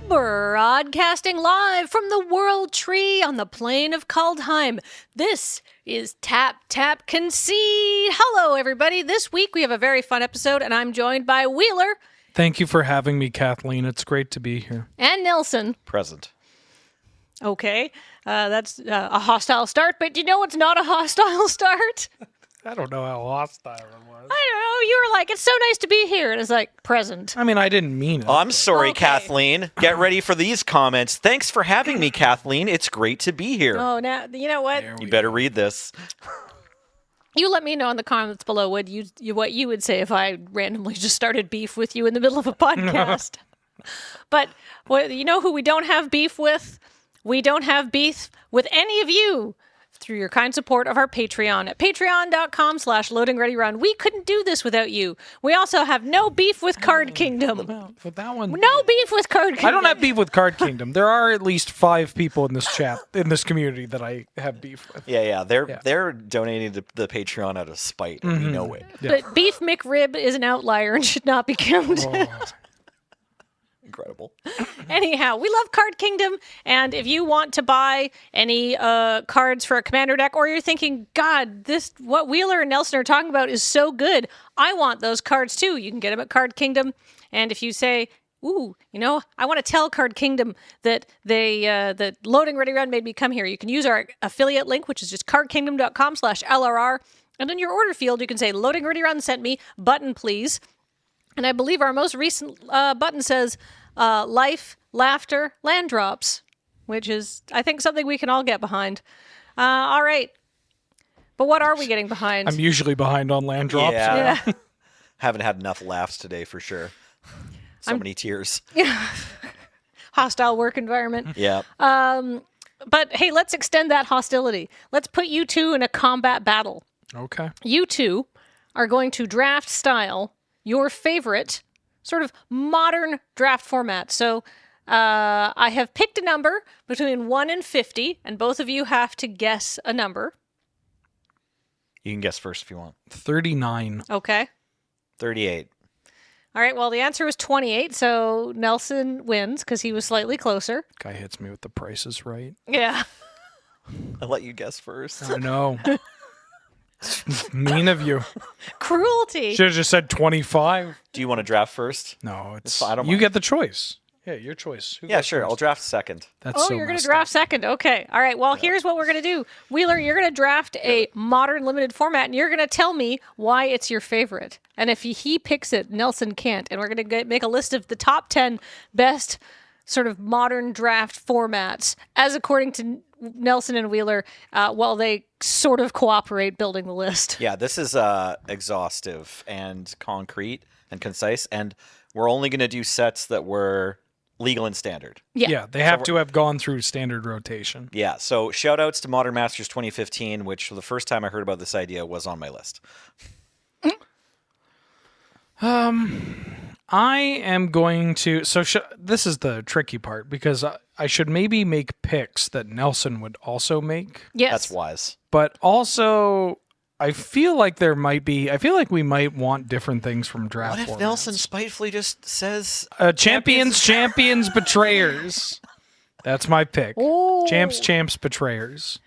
Broadcasting live from the World Tree on the plain of Kaldheim. This is TapTapConcede. Hello, everybody. This week we have a very fun episode, and I'm joined by Wheeler. Thank you for having me, Kathleen. It's great to be here. And Nelson. Present. Okay, that's a hostile start, but do you know what's not a hostile start? I don't know how hostile it was. I don't know. You were like, it's so nice to be here. And it's like, present. I mean, I didn't mean it. Oh, I'm sorry, Okay. Kathleen. Get ready for these comments. Thanks for having me, Kathleen. It's great to be here. Oh, now, you know what? You better read this. You let me know in the comments below what you would say if I randomly just started beef with you in the middle of a podcast. But you know who we don't have beef with? We don't have beef with any of you through your kind support of our Patreon at patreon.com/loadingreadyrun. We couldn't do this without you. We also have no beef with Card Kingdom. Well, with that one, No beef with Card Kingdom. I don't have beef with Card Kingdom. There are at least 5 people in this chat, in this community, that I have beef with. Yeah. They're donating to the Patreon out of spite, and we know it. Yeah. But Beef McRib is an outlier and should not be counted. Oh, Incredible. Anyhow, we love Card Kingdom, and if you want to buy any cards for a commander deck, or you're thinking, God, what Wheeler and Nelson are talking about is so good, I want those cards too, you can get them at Card Kingdom. And if you say, ooh, I want to tell Card Kingdom that that Loading Ready Run made me come here, you can use our affiliate link, which is just cardkingdom.com/LRR, and in your order field, you can say, Loading Ready Run sent me, button please. And I believe our most recent button says, life, laughter, land drops, which is, I think, something we can all get behind. All right. But what are we getting behind? I'm usually behind on land drops. Yeah. Yeah. Haven't had enough laughs today for sure. So many tears. Hostile work environment. Yeah. But hey, let's extend that hostility. Let's put you two in a combat battle. Okay. You two are going to draft style your favorite sort of modern draft format. So I have picked a number between 1 and 50, and both of you have to guess a number. You can guess first if you want. 39. Okay. 38. All right, well, the answer was 28, so Nelson wins because he was slightly closer. Guy hits me with the prices right. Yeah. I'll let you guess first. I know. Mean of you. Cruelty. Should have just said 25. Do you want to draft first? No, it's fine, I don't you mind. get the choice. Yeah, your choice. Who Yeah, goes sure. first? I'll draft second. That's Oh, so you're going to messed draft up. second. Okay. All right. Well, here's what we're going to do. Wheeler, you're going to draft a modern limited format, and you're going to tell me why it's your favorite. And if he picks it, Nelson can't. And we're going to make a list of the top 10 best sort of modern draft formats, as according to Nelson and Wheeler, while they sort of cooperate building the list. Yeah, this is exhaustive and concrete and concise, and we're only going to do sets that were legal and standard. Yeah, they have to have gone through standard rotation. Yeah, so shout outs to Modern Masters 2015, which for the first time I heard about this idea was on my list. I am going to... So this is the tricky part, because I should maybe make picks that Nelson would also make. Yes. That's wise. But also, I feel like we might want different things from draft What if formats. Nelson spitefully just says Champions, betrayers. That's my pick. Ooh. Champs, betrayers.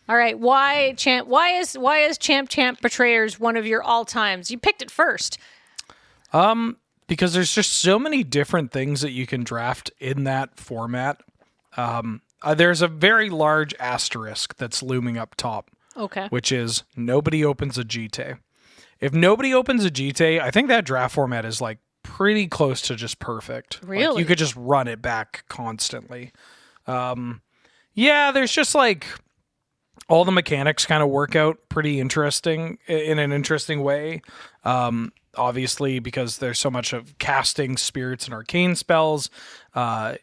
All right. Why is Champ Betrayers one of your all times? You picked it first. Because there's just so many different things that you can draft in that format. There's a very large asterisk that's looming up top, Okay. which is nobody opens a GT. If nobody opens a GT, I think that draft format is like pretty close to just perfect. Like, Really? you could just run it back constantly. Yeah, there's just like all the mechanics kind of work out pretty interesting in an interesting way. Obviously, because there's so much of casting spirits and arcane spells,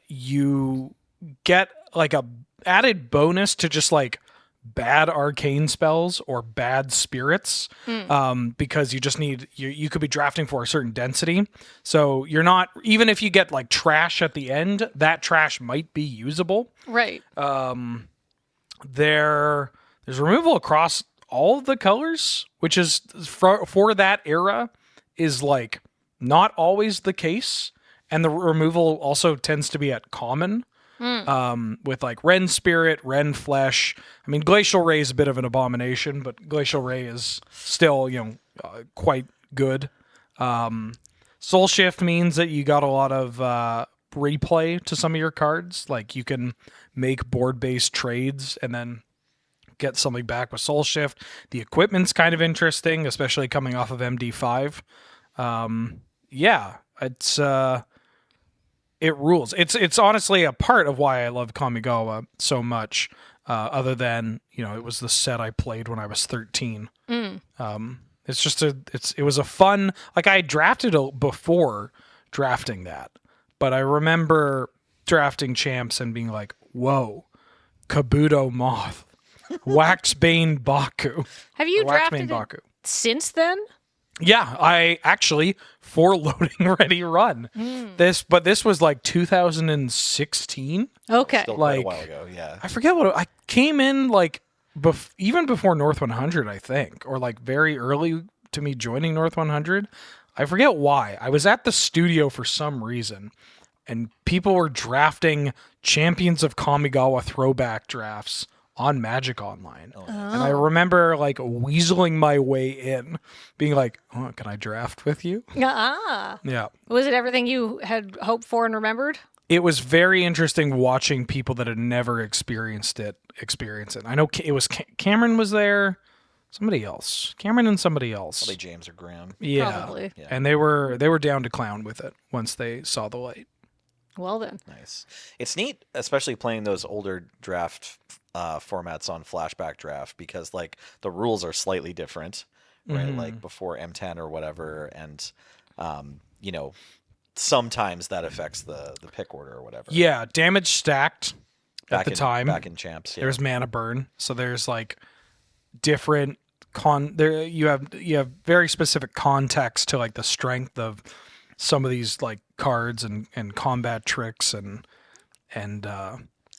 you get like a added bonus to just like bad arcane spells or bad spirits, because you just need you could be drafting for a certain density. So you're not, even if you get like trash at the end, that trash might be usable. Right. There's removal across all of the colors, which is for that era is like not always the case. And the removal also tends to be at common. With like Ren Spirit, Ren Flesh. I mean, Glacial Ray is a bit of an abomination, but Glacial Ray is still, quite good. Soul Shift means that you got a lot of replay to some of your cards. Like you can make board-based trades and then get something back with Soul Shift. The equipment's kind of interesting, especially coming off of MD5. It rules. It's honestly a part of why I love Kamigawa so much. Other than it was the set I played when I was 13. It's just it was a fun. Like I drafted before drafting that, but I remember drafting Champs and being like, "Whoa, Kabuto Moth, Waxbane Baku." Have you Waxbane drafted Baku since then? Yeah, I actually for loading ready run this, but this was like 2016. Okay. Still quite Like, a while ago, yeah. I forget I came in like even before North 100, I think, or like very early to me joining North 100. I forget why. I was at the studio for some reason, and people were drafting Champions of Kamigawa throwback drafts on Magic Online. And I remember like weaseling my way in, being like, "Oh, can I draft with you?" Ah. Yeah. Was it everything you had hoped for and remembered? It was very interesting watching people that had never experienced it experience it. I know it was Cameron was there, somebody else, Cameron and somebody else. Probably James or Graham. Yeah. Probably. Yeah. And they were down to clown with it once they saw the light. Well then. Nice. It's neat, especially playing those older draft formats on Flashback Draft, because like the rules are slightly different, right? Like before M10 or whatever, and sometimes that affects the pick order or whatever. Yeah, damage stacked back at the in, time. back in Champs. Yeah. There's mana burn, so there's like different there. You have very specific context to like the strength of some of these like cards and combat tricks and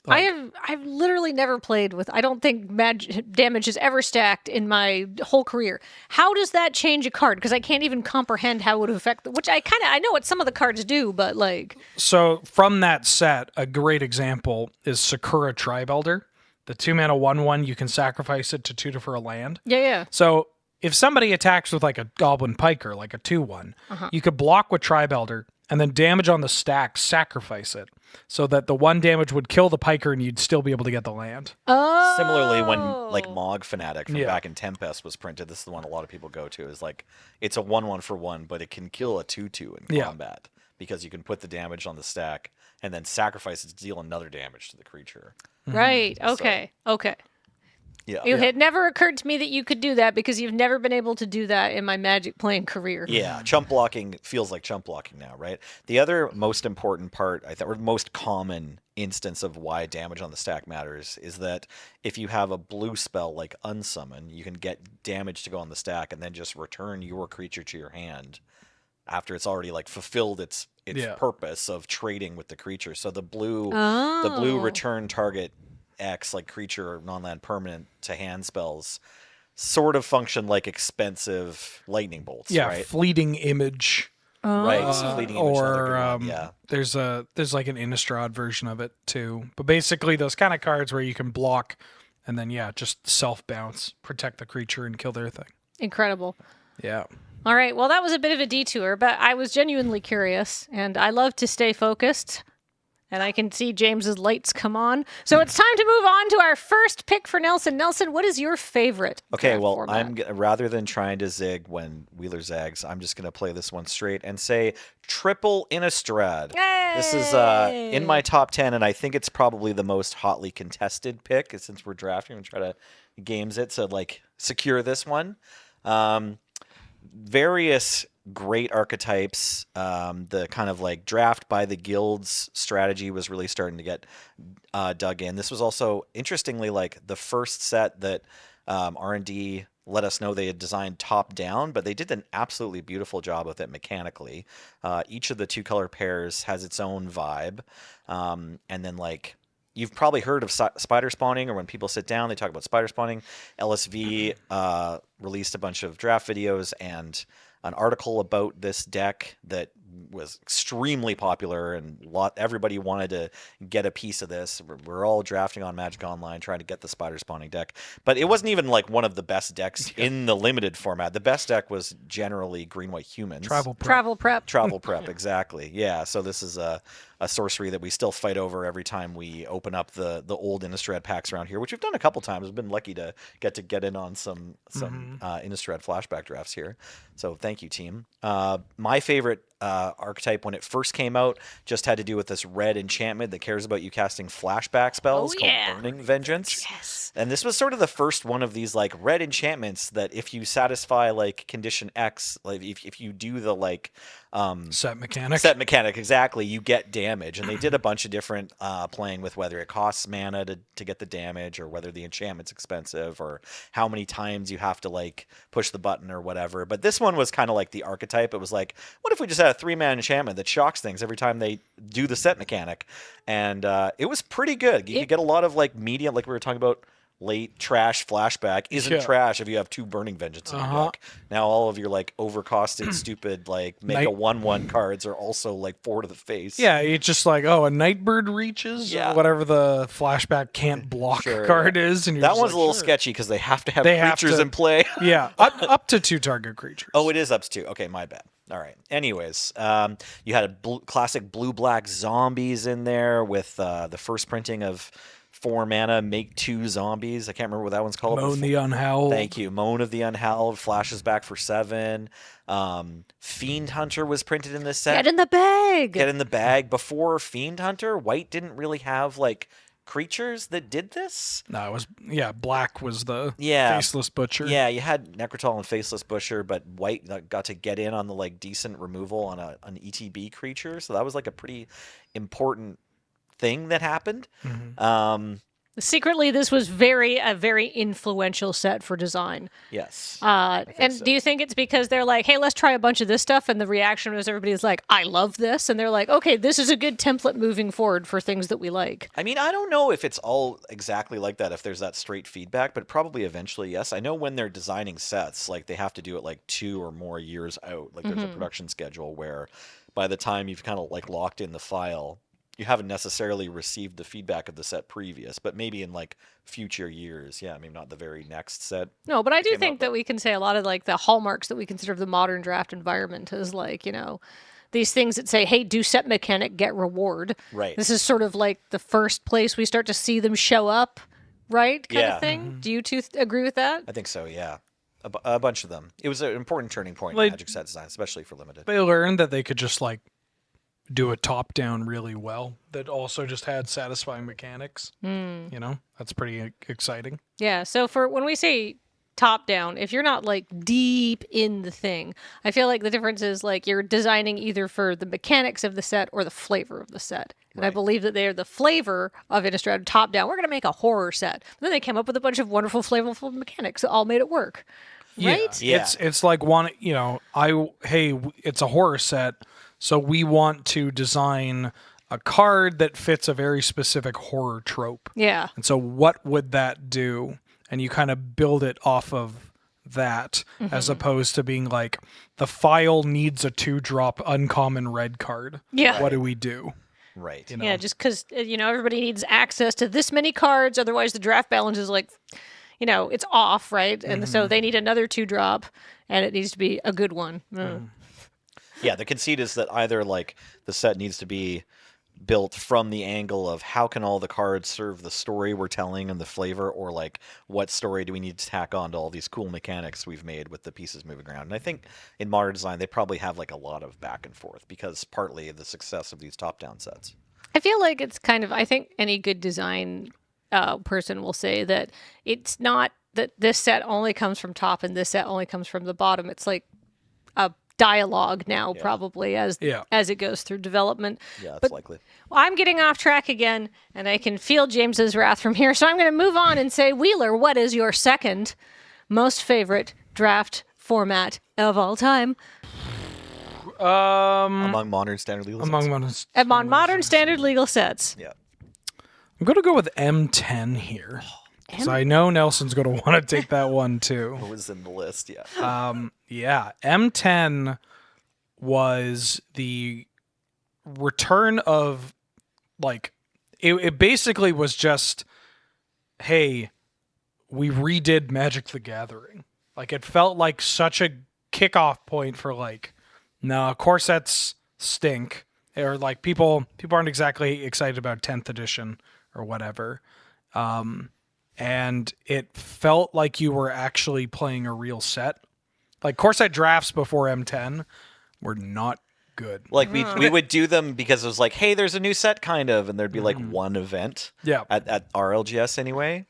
I've literally never played with. I don't think damage has ever stacked in my whole career. How does that change a card? Because I can't even comprehend how it would affect. Which I know what some of the cards do, but like. So from that set, a great example is Sakura Tribe Elder. The 2-mana 1/1, you can sacrifice it to 2 for a land. Yeah. So if somebody attacks with like a Goblin Piker, like a 2/1, you could block with Tribe Elder and then damage on the stack, sacrifice it, so that the 1 damage would kill the Piker and you'd still be able to get the land. Oh. Similarly, when like Mog Fanatic from Yeah. back in Tempest was printed, this is the one a lot of people go to, is like it's a 1/1 for 1, but it can kill a 2/2 in Yeah. combat because you can put the damage on the stack and then sacrifice it to deal another damage to the creature. Right. Okay. Okay. Yeah. It had never occurred to me that you could do that because you've never been able to do that in my Magic playing career. Yeah, chump blocking feels like chump blocking now, right? The other most important part, I think, or most common instance of why damage on the stack matters is that if you have a blue spell like Unsummon, you can get damage to go on the stack and then just return your creature to your hand after it's already like fulfilled its purpose of trading with the creature. So the blue return target X, like creature or non-land permanent to hand spells, sort of function like expensive lightning bolts, Yeah, right? fleeting image. Right, fleeting image. Another good one, yeah. There's like an Innistrad version of it too. But basically those kind of cards where you can block and then just self bounce, protect the creature and kill their thing. Incredible. Yeah. All right. Well, that was a bit of a detour, but I was genuinely curious, and I love to stay focused. And I can see James's lights come on. So it's time to move on to our first pick for Nelson. Nelson, what is your favorite? Okay, well, format? rather than trying to zig when Wheeler zags, I'm just going to play this one straight and say triple Innistrad. Yay! This is in my top 10, and I think it's probably the most hotly contested pick since we're drafting and try to games it to like secure this one. Various great archetypes. The kind of like draft by the guilds strategy was really starting to get dug in. This was also, interestingly, like the first set that R&D let us know they had designed top down, but they did an absolutely beautiful job with it mechanically. Each of the 2-color pairs has its own vibe. And then like, you've probably heard of spider spawning, or when people sit down, they talk about spider spawning. LSV released a bunch of draft videos and an article about this deck that was extremely popular, and everybody wanted to get a piece of this. We're all drafting on Magic Online, trying to get the spider spawning deck, but it wasn't even like one of the best decks in the limited format. The best deck was generally green white humans. Travel Prep, exactly. Yeah, so this is a sorcery that we still fight over every time we open up the old Innistrad packs around here, which we've done a couple times. I've been lucky to get in on some Innistrad flashback drafts here. So thank you, team. My favorite archetype when it first came out just had to do with this red enchantment that cares about you casting flashback spells called Burning Vengeance. Yes. And this was sort of the first one of these like red enchantments that if you satisfy like condition X, like if you do the like set mechanic, exactly, you get damage. And they did a bunch of different playing with whether it costs mana to get the damage, or whether the enchantment's expensive, or how many times you have to like push the button or whatever. But this one was kind of like the archetype. It was like, what if we just had a 3-man enchantment that shocks things every time they do the set mechanic? And it was pretty good. You could get a lot of like medium, like we were talking about. Late trash flashback isn't trash if you have 2 Burning Vengeance in your deck. Now all of your like overcosted, stupid like make a 1/1 cards are also like 4 to the face. Yeah, it's just like, oh, a Nightbird reaches, or whatever the flashback can't block card is, and you're that one's a little sketchy because they have to have creatures in play. Yeah, up to 2 target creatures. Oh, it is up to 2. Okay, my bad. All right. Anyways, you had a classic blue-black zombies in there with the first printing of 4 mana, make 2 zombies. I can't remember what that one's called. Moan the Unhowled. Thank you. Moan of the Unhowled flashes back for 7. Fiend Hunter was printed in this set. Get in the bag. Get in the bag. Before Fiend Hunter, white didn't really have like creatures that did this. No, it was black was the Faceless Butcher. Yeah, you had Necrotal and Faceless Butcher, but white got to get in on the like decent removal on an ETB creature. So that was like a pretty important thing that happened. Secretly, this was a very influential set for design. Yes. And do you think it's because they're like, hey, let's try a bunch of this stuff, and the reaction was everybody's like, I love this, and they're like, okay, this is a good template moving forward for things that we like. I mean, I don't know if it's all exactly like that, if there's that straight feedback, but probably eventually, yes. I know when they're designing sets, like they have to do it like 2 or more years out. Like there's a production schedule where by the time you've kind of like locked in the file, you haven't necessarily received the feedback of the set previous, but maybe in like future years. Yeah, maybe not the very next set. No, but I do think that we can say a lot of like the hallmarks that we consider of the modern draft environment is like, these things that say, hey, do set mechanic, get reward. Right. This is sort of like the first place we start to see them show up, right? Kind of thing. Do you two agree with that? I think so, yeah. A bunch of them. It was an important turning point in Magic set design, especially for limited. They learned that they could just like do a top down really well that also just had satisfying mechanics. That's pretty exciting. Yeah, so for when we say top down, if you're not like deep in the thing, I feel like the difference is like you're designing either for the mechanics of the set or the flavor of the set. And I believe that they are the flavor of Innistrad top down. We're going to make a horror set. But then they came up with a bunch of wonderful, flavorful mechanics that all made it work. Right? Yeah. It's like it's a horror set, so we want to design a card that fits a very specific horror trope. Yeah. And so what would that do? And you kind of build it off of that, as opposed to being like, the file needs a 2-drop uncommon red card. Yeah. What do we do? Right. Yeah, just because, everybody needs access to this many cards. Otherwise, the draft balance is like, it's off, right? And so they need another 2-drop, and it needs to be a good one. Yeah, the conceit is that either like the set needs to be built from the angle of how can all the cards serve the story we're telling and the flavor, or like what story do we need to tack on to all these cool mechanics we've made with the pieces moving around. And I think in modern design they probably have like a lot of back and forth because partly of the success of these top-down sets. I feel like it's kind of, I think any good design person will say that it's not that this set only comes from top and this set only comes from the bottom. It's like a dialogue now, probably, as it goes through development. Yeah, that's likely. Well, I'm getting off track again, and I can feel James's wrath from here. So I'm going to move on and say, Wheeler, what is your second most favorite draft format of all time? Among modern standard legal sets. Among modern standard legal sets. Yeah. I'm going to go with M10 here. So I know Nelson's going to want to take that one too. It was in the list, yeah. Yeah, M10 was the return of, like, it basically was just, hey, we redid Magic the Gathering. Like, it felt like such a kickoff point for, like, no, corsets stink, or like people aren't exactly excited about 10th edition or whatever. And it felt like you were actually playing a real set. Like, corset drafts before M10 were not good. Like we would do them because it was like, hey, there's a new set kind of, and there'd be like one event. Yeah. At RLGS anyway,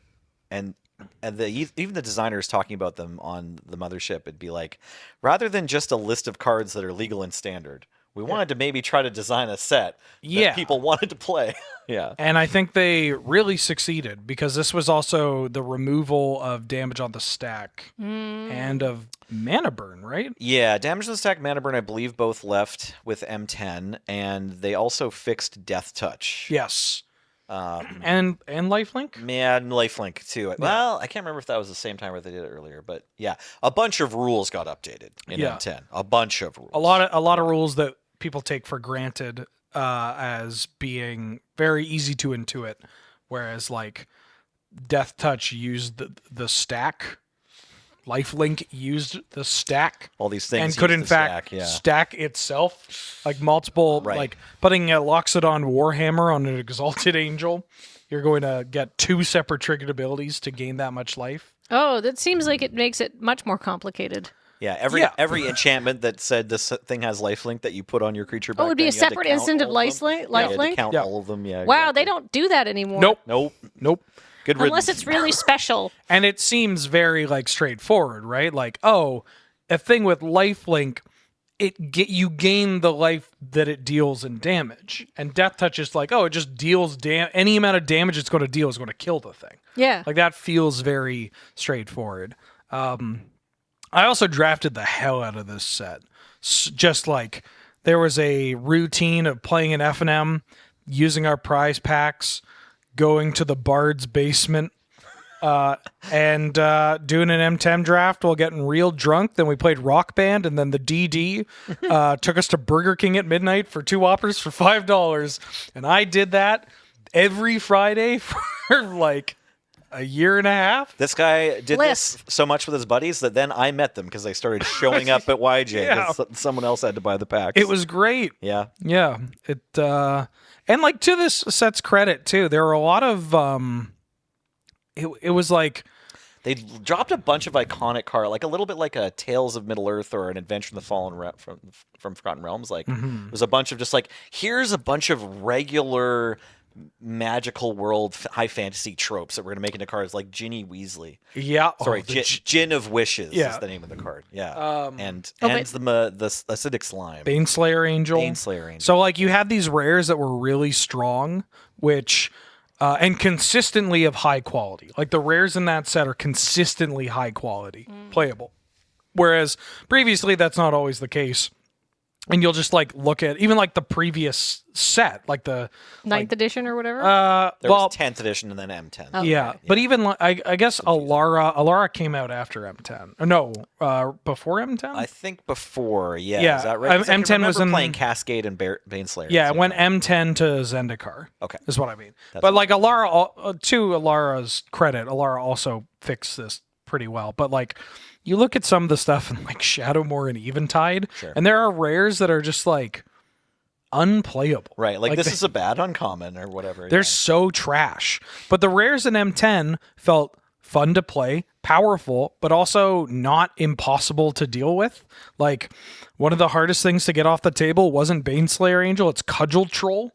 and even the designers talking about them on the mothership, it'd be like, rather than just a list of cards that are legal and standard, we wanted to maybe try to design a set that people wanted to play. Yeah. And I think they really succeeded, because this was also the removal of damage on the stack and of mana burn, right? Yeah, damage on the stack, mana burn, I believe both left with M10, and they also fixed Death Touch. Yes. And lifelink? Yeah, and lifelink too. Well, I can't remember if that was the same time or they did it earlier, but yeah, a bunch of rules got updated in M10. A bunch of rules. A lot of rules that people take for granted as being very easy to intuit, whereas like Death Touch used the stack, lifelink used the stack, all these things, and could in fact stack itself, like multiple, like putting a Loxodon Warhammer on an Exalted Angel. You're going to get 2 separate triggered abilities to gain that much life. Oh, that seems like it makes it much more complicated. Yeah, every enchantment that said this thing has lifelink that you put on your creature back, it would be a separate instant of lifelink? Yeah, count all of them. Yeah. Wow, they don't do that anymore. Nope. Good riddance. Unless it's really special. And it seems very like straightforward, right? Like, oh, a thing with lifelink, you gain the life that it deals in damage. And Death Touch is like, oh, it just deals any amount of damage it's going to deal is going to kill the thing. Yeah. Like, that feels very straightforward. I also drafted the hell out of this set. Just like, there was a routine of playing an F&M, using our prize packs, going to the Bard's basement, and doing an M10 draft while getting real drunk. Then we played Rock Band, and then the DD took us to Burger King at midnight for 2 Whoppers for $5. And I did that every Friday for like a year and a half. This guy did this so much with his buddies that then I met them because they started showing up at YJ. Someone else had to buy the packs. It was great. Yeah. It and like, to this set's credit too, there were a lot of it was like they dropped a bunch of iconic cards, like a little bit like a Tales of Middle Earth or an Adventure in the Fallen from Forgotten Realms. Like, there's a bunch of just like, here's a bunch of regular magical world high fantasy tropes that we're gonna make into cards, like Ginny Weasley. Yeah. Sorry, Gin of Wishes is the name of the card. Yeah. And the acidic slime. Baneslayer Angel. So like, you had these rares that were really strong, which and consistently of high quality. Like, the rares in that set are consistently high quality, playable. Whereas previously that's not always the case. And you'll just like look at even like the previous set, like the 9th edition or whatever. There was 10th edition and then M10. Okay. Yeah, but even like, I guess Alara came out after M10. Or no, before M10. I think before. Yeah. Yeah. Is that right? M10 was in playing Cascade and Baneslayer. Yeah, it went M10 to Zendikar. Okay, is what I mean. But like, Alara, to Alara's credit, Alara also fixed this pretty well. But like, you look at some of the stuff in like Shadowmoor and Eventide, and there are rares that are just like unplayable. Right, like this is a bad uncommon or whatever. They're so trash. But the rares in M10 felt fun to play, powerful, but also not impossible to deal with. Like, one of the hardest things to get off the table wasn't Baneslayer Angel, it's Cudgel Troll.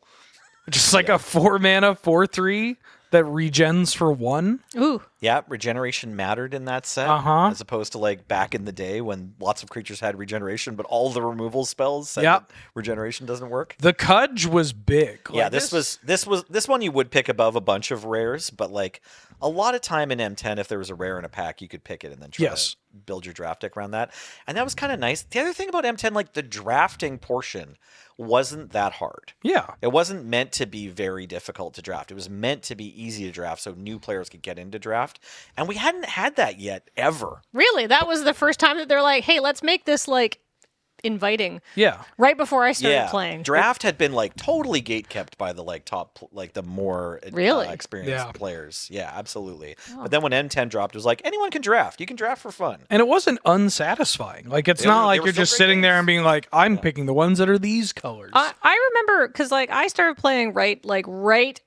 Just like a 4-mana 4/3 that regens for 1. Ooh. Yeah, regeneration mattered in that set, as opposed to like back in the day when lots of creatures had regeneration, but all the removal spells said that regeneration doesn't work. The Cudge was big. Yeah, this one you would pick above a bunch of rares, but like, a lot of time in M10, if there was a rare in a pack, you could pick it and then try to build your draft deck around that. And that was kind of nice. The other thing about M10, like, the drafting portion wasn't that hard. Yeah. It wasn't meant to be very difficult to draft. It was meant to be easy to draft so new players could get into draft. And we hadn't had that yet, ever. Really? That was the first time that they're like, hey, let's make this like inviting. Yeah. Right before I started playing. Draft had been like totally gatekept by the like top, like the more Really? experienced players. Yeah, absolutely. But then when M10 dropped, it was like anyone can draft. You can draft for fun. And it wasn't unsatisfying. Like, it's not like you're just sitting there and being like, I'm picking the ones that are these colors. I remember because like I started playing right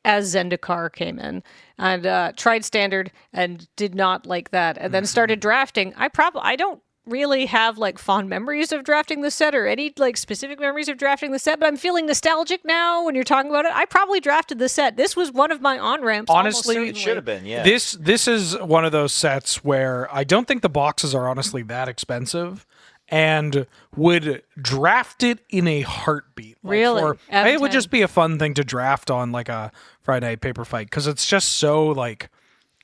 as Zendikar came in, and tried standard and did not like that, and then started drafting. I don't really have like fond memories of drafting the set or any like specific memories of drafting the set, but I'm feeling nostalgic now when you're talking about it. I probably drafted the set. This was one of my on-ramps. Honestly, it should have been, yeah. This is one of those sets where I don't think the boxes are honestly that expensive, and would draft it in a heartbeat. Really? It would just be a fun thing to draft on like a Friday Night Paper Fight, because it's just so like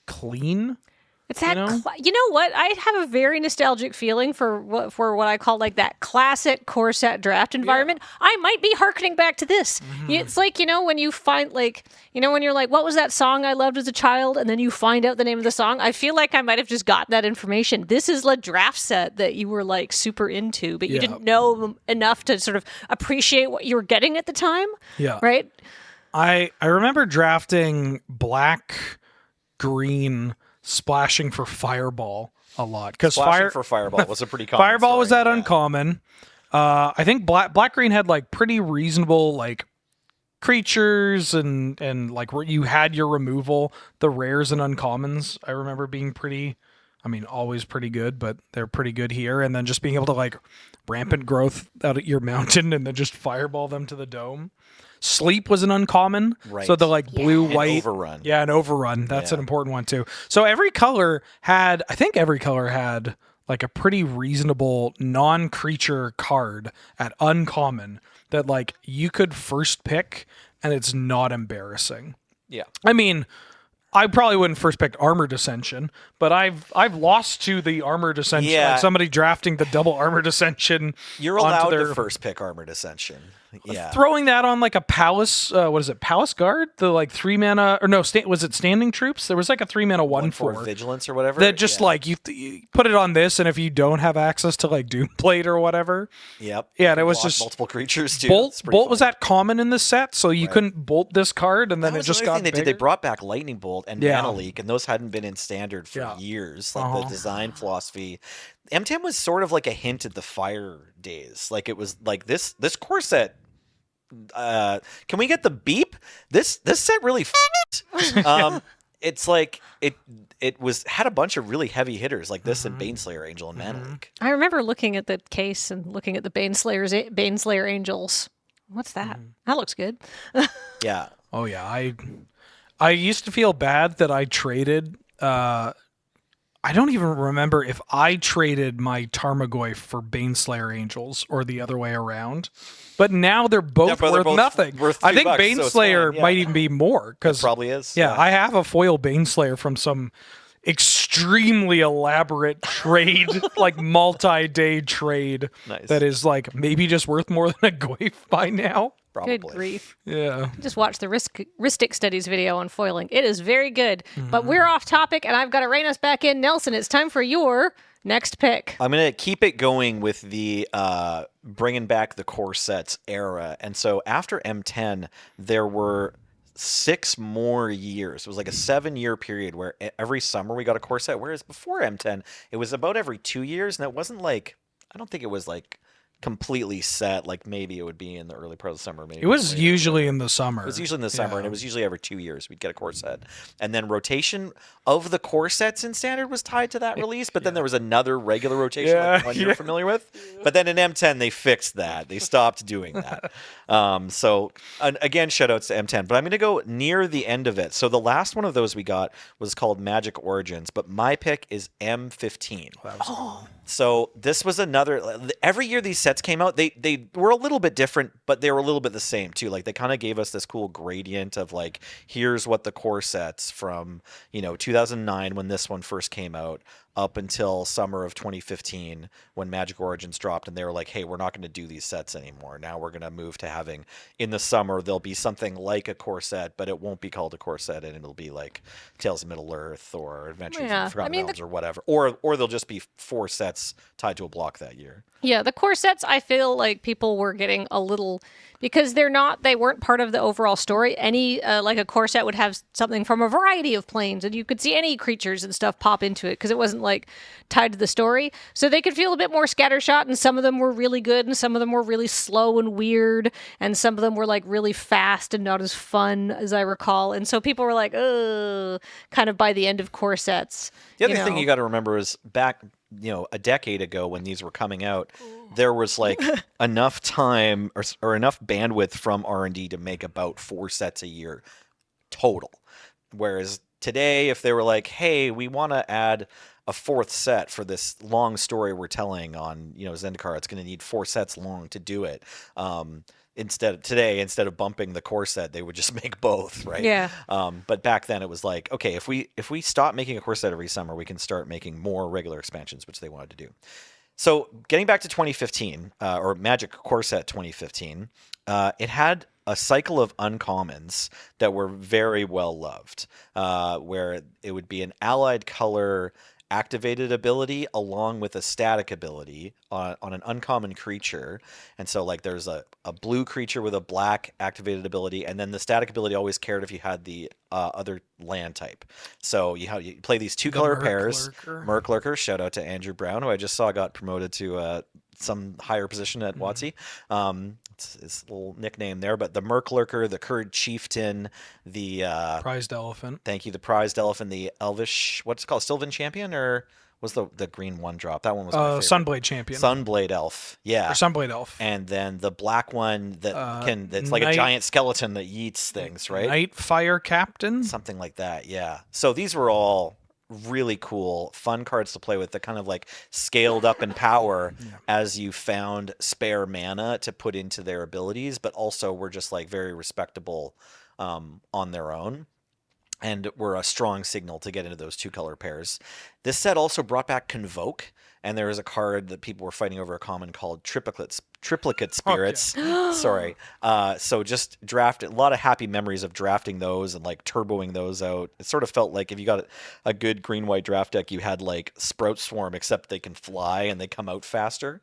clean. It's that you know what? I have a very nostalgic feeling for what I call like that classic core set draft environment. Yeah. I might be hearkening back to this. It's like, you know, when you find like, you know, when you're like, what was that song I loved as a child? And then you find out the name of the song. I feel like I might have just gotten that information. This is a draft set that you were like super into, but you didn't know enough to sort of appreciate what you were getting at the time. Yeah. Right? I remember drafting black, green, splashing for Fireball a lot, because for Fireball was a pretty common Fireball story, was that uncommon. I think black green had like pretty reasonable like creatures and like where you had your removal. The rares and uncommons I remember being pretty, I mean always pretty good, but they're pretty good here. And then just being able to like rampant growth out at your mountain and then just Fireball them to the dome. Sleep was an uncommon, right? So the like blue, white, overrun. Yeah, an overrun. That's an important one too. So every color had like a pretty reasonable non-creature card at uncommon that like you could first pick, and it's not embarrassing. Yeah, I mean, I probably wouldn't first pick Armored Ascension, but I've lost to the Armored Ascension. Yeah. Like somebody drafting the double Armored Ascension. You're allowed to first pick Armored Ascension. Yeah, throwing that on like a Palace, what is it? Palace Guard, the like 3 mana, or no, was it Standing Troops? There was like a 3 mana 1/4 Vigilance or whatever. That just like you put it on this, and if you don't have access to like Doomblade or whatever, yeah, and it was just multiple creatures too. Bolt was that common in the set, so you couldn't bolt this card, and then that it just got bigger. They brought back Lightning Bolt and Mana Leak, and those hadn't been in standard for years. Like the design philosophy. M10 was sort of like a hint at the Fire days. Like it was like this core set. Can we get the beep? This set really it's like it had a bunch of really heavy hitters like this and Baneslayer Angel and Mana Leak. I remember looking at the case and looking at the Baneslayer Angels. What's that? That looks good. Yeah. Oh yeah, I used to feel bad that I traded I don't even remember if I traded my Tarmogoyf for Baneslayer Angels or the other way around. But now they're both worth nothing. I think $3, Baneslayer might even be more. It probably is. Yeah, I have a foil Baneslayer from some extremely elaborate trade, like multi-day trade that is like maybe just worth more than a Goyf by now. Probably. Good grief. Yeah. Just watch the Ristic Studies video on foiling. It is very good. But we're off topic, and I've got to rein us back in. Nelson, it's time for your next pick. I'm going to keep it going with the bringing back the core sets era. And so after M10, there were 6 more years. It was like a 7-year period where every summer we got a core set, whereas before M10, it was about every 2 years. And it wasn't like, I don't think it was like completely set, like maybe it would be in the early part of the summer. Maybe it was usually in the summer. It was usually in the summer, and it was usually every 2 years we'd get a core set. And then rotation of the core sets in Standard was tied to that release, but then there was another regular rotation like the one you're familiar with. But then in M10, they fixed that. They stopped doing that. So, again, shout-outs to M10. But I'm going to go near the end of it. So the last one of those we got was called Magic Origins, but my pick is M15. So this was another. Every year these sets came out, they were a little bit different, but they were a little bit the same too. Like they kind of gave us this cool gradient of like, here's what the core sets from 2009 when this one first came out up until summer of 2015 when Magic Origins dropped, and they were like, hey, we're not going to do these sets anymore. Now we're going to move to having in the summer there'll be something like a core set, but it won't be called a core set, and it'll be like Tales of Middle Earth or Adventures in the Forgotten Realms or whatever, or they'll just be 4 sets sets tied to a block that year. Yeah, the core sets, I feel like people were getting a little, because they weren't part of the overall story. Any, like a core set would have something from a variety of planes, and you could see any creatures and stuff pop into it because it wasn't like tied to the story. So they could feel a bit more scattershot, and some of them were really good, and some of them were really slow and weird, and some of them were like really fast and not as fun as I recall. And so people were like, ugh, kind of by the end of core sets. The other thing you got to remember is back, a decade ago when these were coming out, there was like enough time or enough bandwidth from R&D to make about 4 sets a year total. Whereas today, if they were like, hey, we want to add a 4th set for this long story we're telling on, Zendikar, it's going to need 4 sets long to do it. Instead of bumping the core set, they would just make both, right? Yeah. But back then it was like, okay, if we stop making a core set every summer, we can start making more regular expansions, which they wanted to do. So getting back to 2015, or Magic Core Set 2015, it had a cycle of uncommons that were very well loved, where it would be an allied color activated ability along with a static ability on an uncommon creature. And so like there's a blue creature with a black activated ability, and then the static ability always cared if you had the other land type. So you play these 2 color pairs. Merc Lurker, shout out to Andrew Brown, who I just saw got promoted to some higher position at WotC. It's his little nickname there, but the Merc Lurker, the Kurd Chieftain, the Prized Elephant. Thank you, the Prized Elephant, the Elvish, what's it called, Sylvan Champion, or was the green one drop? That one was my favorite. Sunblade Champion. Sunblade Elf, yeah. Or Sunblade Elf. And then the black one that's like a giant skeleton that yeets things, right? Nightfire Captain? Something like that, yeah. So these were all really cool, fun cards to play with that kind of like scaled up in power as you found spare mana to put into their abilities, but also were just like very respectable on their own and were a strong signal to get into those 2 color pairs. This set also brought back Convoke, and there was a card that people were fighting over a common called Triplicate Spirits. Sorry. So just a lot of happy memories of drafting those and like turboing those out. It sort of felt like if you got a good green-white draft deck, you had like Sprout Swarm, except they can fly and they come out faster.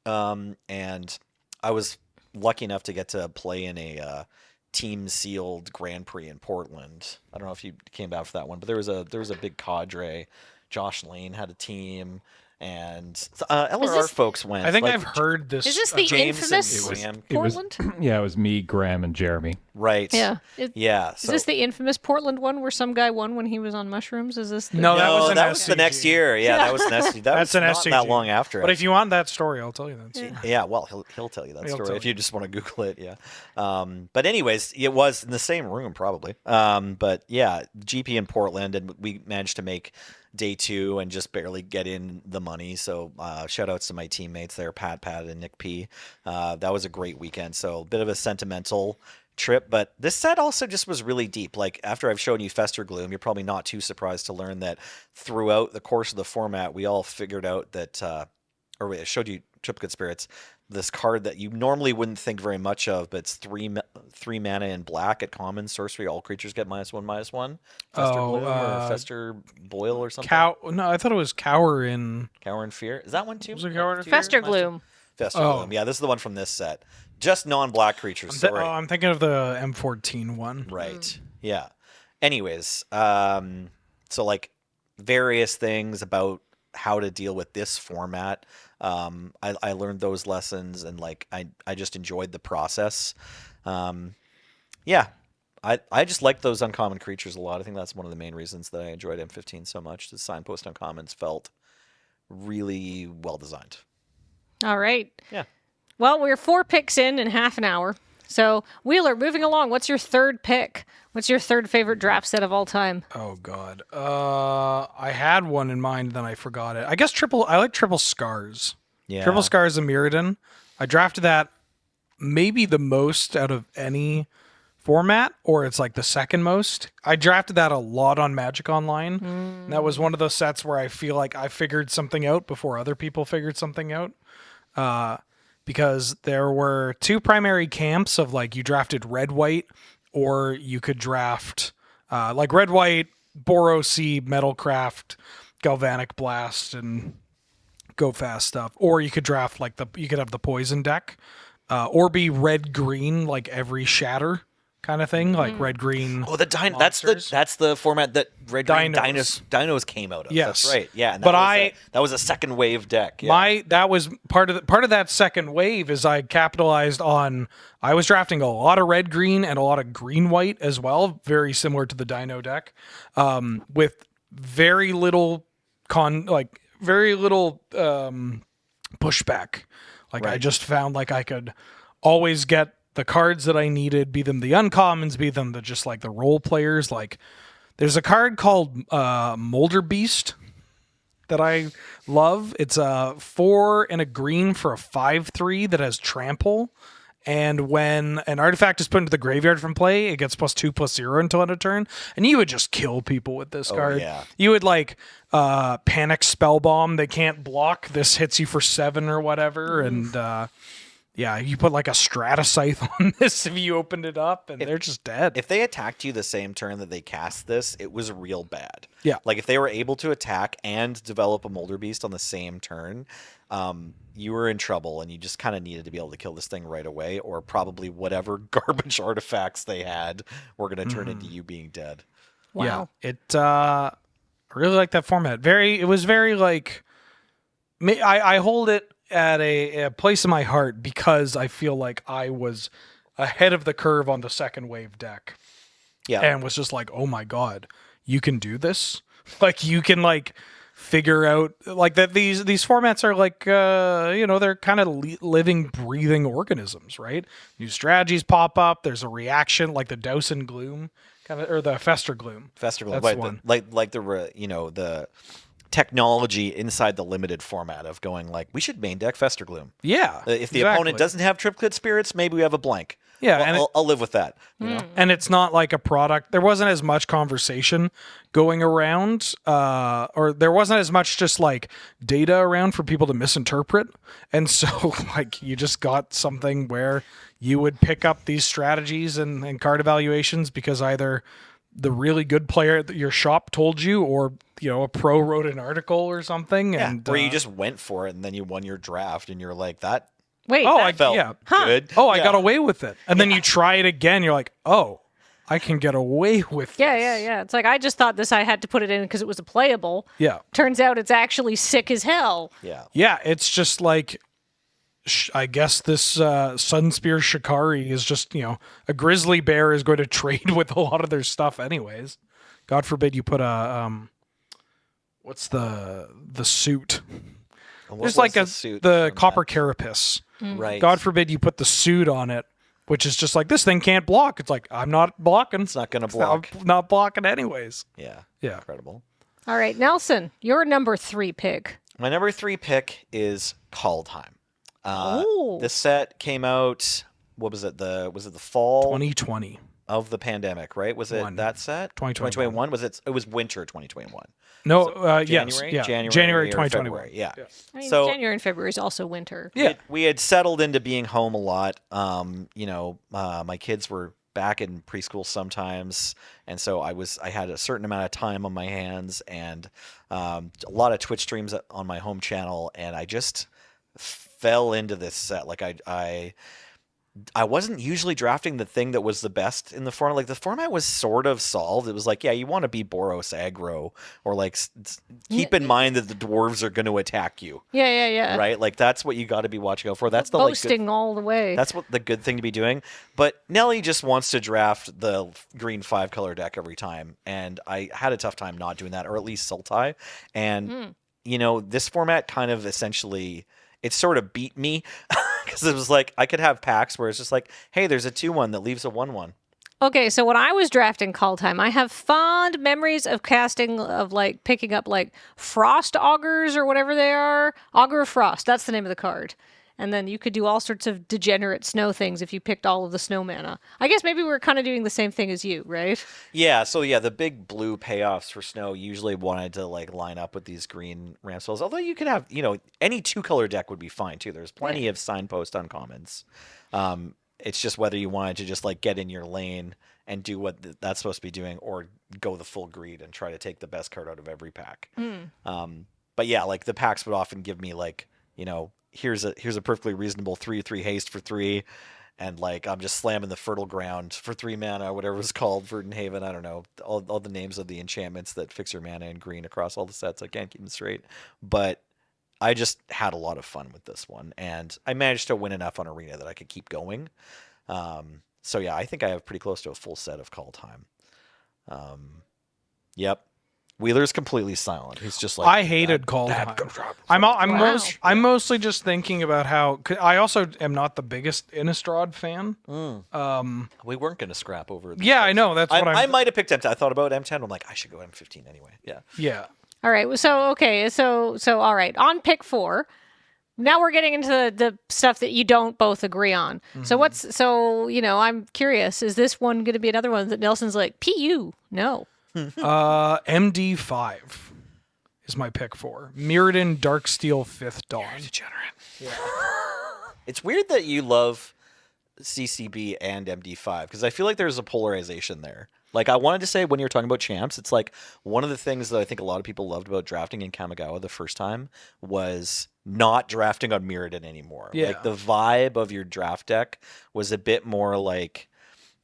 And I was lucky enough to get to play in a team sealed Grand Prix in Portland. I don't know if you came back for that one, but there was a big cadre. Josh Lane had a team, and LRR folks went. I think I've heard this. Is this the James infamous Portland? It was me, Graham, and Jeremy. Right. Yeah. Yeah. Is this the infamous Portland one where some guy won when he was on mushrooms? Is this the... No, that was the next year. Yeah, that was next. That's not SCG. that long after. But if you want that story, I'll tell you that story. Yeah, well, he'll tell you that story if you just want to Google it. Yeah. But anyways, it was in the same room probably. But yeah, GP in Portland, and we managed to make day 2 and just barely get in the money. So shout outs to my teammates there, Pat, and Nick P. That was a great weekend. So a bit of a sentimental trip, but this set also just was really deep. Like after I've shown you Fester Gloom, you're probably not too surprised to learn that throughout the course of the format, we all figured out that, I showed you Triplicate Spirits, this card that you normally wouldn't think very much of, but it's 3 mana in black at common sorcery. All creatures get -1/-1. Fester Gloom or Fester Boil or something. No, I thought it was Cower in Fear. Is that one too? Was it Cower in Fear? Fester Gloom. Fester Gloom. Yeah, this is the one from this set. Just non-black creatures. Sorry. I'm thinking of the M14 one. Right. Yeah. Anyways, so like various things about how to deal with this format. I learned those lessons, and like I just enjoyed the process. Yeah. I just like those uncommon creatures a lot. I think that's one of the main reasons that I enjoyed M15 so much. The signpost uncommons felt really well designed. All right. Yeah. Well, we're 4 picks in half an hour. So, Wheeler, moving along, what's your third pick? What's your third favorite draft set of all time? Oh, God. I had one in mind, then I forgot it. I guess I like Triple Scars. Yeah. Triple Scars of Mirrodin. I drafted that maybe the most out of any format, or it's like the second most. I drafted that a lot on Magic Online. That was one of those sets where I feel like I figured something out before other people figured something out. Because there were 2 primary camps of like you drafted red-white, or you could draft like red-white, Boros Sea, Metalcraft, Galvanic Blast, and go fast stuff, or you could draft like you could have the poison deck, or be red green like every shatter kind of thing, like red green. Oh, that's the format that Red Green Dinos came out of. Yes. That's right. Yeah, and But that was a second wave deck. Yeah. That was part of that second wave is I capitalized on. I was drafting a lot of red green and a lot of green white as well, very similar to the Dino deck, with very little pushback. Like I just found like I could always get the cards that I needed, be them the uncommons, be them just like the role players. Like there's a card called Molder Beast that I love. It's a 4 and a green for a 5/3 that has trample. And when an artifact is put into the graveyard from play, it gets +2/+0 until end of turn. And you would just kill people with this card. Yeah. You would like panic spell bomb. They can't block. This hits you for 7 or whatever. And yeah, you put like a Stratascythe on this if you opened it up, and they're just dead. If they attacked you the same turn that they cast this, it was real bad. Yeah. Like if they were able to attack and develop a Molder Beast on the same turn, you were in trouble, and you just kind of needed to be able to kill this thing right away, or probably whatever garbage artifacts they had were going to turn into you being dead. Wow. Yeah, I really like that format. It was very like, I hold it at a place in my heart because I feel like I was ahead of the curve on the second wave deck. Yeah. And was just like, oh my God, you can do this? Like you can like figure out like that these formats are like they're kind of living, breathing organisms, right? New strategies pop up, there's a reaction like the Douse and Gloom kind of, or the Fester Gloom. Fester Gloom, That's right, one. the technology inside the limited format of going like, we should main deck Fester Gloom. Yeah. If the opponent doesn't have Triplicate Spirits, maybe we have a blank. Yeah, well, and I'll live with that. You know? And it's not like a product. There wasn't as much conversation going around, or there wasn't as much just like data around for people to misinterpret. And so like you just got something where you would pick up these strategies and card evaluations because either the really good player at your shop told you, or a pro wrote an article or something. Yeah, and where you just went for it and then you won your draft and you're like, that Wait, felt good. Oh, I got away with it. And then you try it again. You're like, oh, I can get away with this. Yeah. It's like, I just thought I had to put it in because it was a playable. Yeah. Turns out it's actually sick as hell. Yeah. Yeah, it's just like, I guess this Sunspear Shikari is just, a grizzly bear is going to trade with a lot of their stuff anyways. God forbid you put a, what's the suit? There's like the Copper Carapace. Right. God forbid you put the suit on it, which is just like, this thing can't block. It's like, I'm not blocking. It's not going to block. Not blocking anyways. Yeah. Yeah. Incredible. All right, Nelson, your number 3 pick. My number 3 pick is Call Time. Oh. This set came out, what was it? Was it the fall 2020 of the pandemic, right? Was it that set? 2021. It was winter 2021. No, January? yes. Yeah. January 2021. February, yeah. I mean, So January and February is also winter. Yeah. we had settled into being home a lot. My kids were back in preschool sometimes, and so I had a certain amount of time on my hands, and a lot of Twitch streams on my home channel, and I just fell into this set. Like I wasn't usually drafting the thing that was the best in the format. Like the format was sort of solved. It was like, yeah, you want to be Boros aggro, or like keep in mind that the dwarves are going to attack you. Yeah. Right? Like that's what you got to be watching out for. That's the boasting all the way. That's what the good thing to be doing. But Nelly just wants to draft the green 5-color deck every time, and I had a tough time not doing that, or at least Sultai. And this format kind of essentially, it sort of beat me. Because it was like, I could have packs where it's just like, hey, there's a 2/1 that leaves a 1/1. Okay, so when I was drafting Call Time, I have fond memories of picking up like Frost Augurs or whatever they are. Augur of Frost, that's the name of the card. And then you could do all sorts of degenerate snow things if you picked all of the snow mana. I guess maybe we're kind of doing the same thing as you, right? Yeah, so yeah, the big blue payoffs for snow usually wanted to like line up with these green ramp spells. Although you could have, any 2-color deck would be fine too. There's plenty of signpost uncommons. It's just whether you wanted to just like get in your lane and do what that's supposed to be doing, or go the full greed and try to take the best card out of every pack. But yeah, like the packs would often give me like, here's a perfectly reasonable 3/3 haste for 3, and like I'm just slamming the Fertile Ground for 3 mana, whatever it's called, Verdant Haven. I don't know all the names of the enchantments that fix your mana in green across all the sets. I can't keep them straight, but I just had a lot of fun with this one, and I managed to win enough on Arena that I could keep going. So yeah, I think I have pretty close to a full set of Call Time. Yep. Wheeler's completely silent. He's just like, I hated Call Time. I'm mostly just thinking about how I also am not the biggest Innistrad fan. We weren't going to scrap over this. Yeah, I know. That's what I might have picked M10. I thought about M10. I'm like, I should go M15 anyway. Yeah. Yeah. All right. So all right. On pick 4. Now we're getting into the stuff that you don't both agree on. So I'm curious. Is this one going to be another one that Nelson's like, PU? No. MD5 is my pick 4. Mirrodin Darksteel 5th Dawn. Degenerate. Yeah. It's weird that you love CCB and MD5 because I feel like there's a polarization there. Like I wanted to say when you're talking about champs, it's like one of the things that I think a lot of people loved about drafting in Kamigawa the first time was not drafting on Mirrodin anymore. Yeah. Like the vibe of your draft deck was a bit more like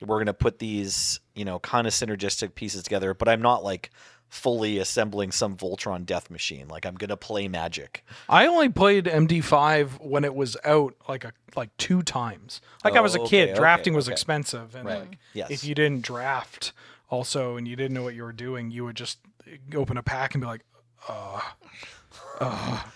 we're going to put these, kind of synergistic pieces together, but I'm not like fully assembling some Voltron death machine. Like I'm going to play Magic. I only played MD5 when it was out like 2 times. Like I was a kid, drafting was expensive, and like if you didn't draft also and you didn't know what you were doing, you would just open a pack and be like,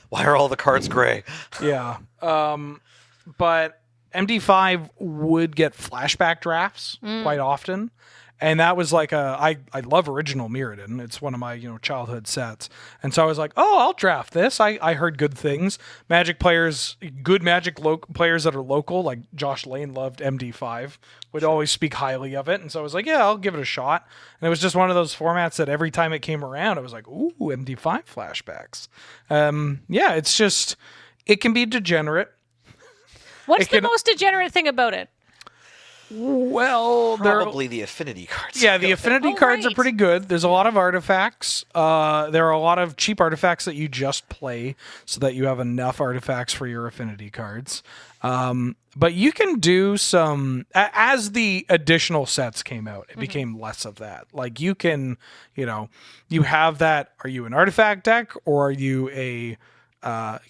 why are all the cards gray? Yeah. But MD5 would get flashback drafts quite often. And that was like I love original Mirrodin. It's one of my, childhood sets. And so I was like, oh, I'll draft this. I heard good things. Magic players, good Magic players that are local, like Josh Lane loved MD5, would always speak highly of it. And so I was like, yeah, I'll give it a shot. And it was just one of those formats that every time it came around, I was like, ooh, MD5 flashbacks. Yeah, it's just, it can be degenerate. What's the most degenerate thing about it? Well, probably the affinity cards. Yeah, the affinity cards are pretty good. There's a lot of artifacts. There are a lot of cheap artifacts that you just play so that you have enough artifacts for your affinity cards. But you can do some, as the additional sets came out, it became less of that. Like you can, you have that, are you an artifact deck or are you a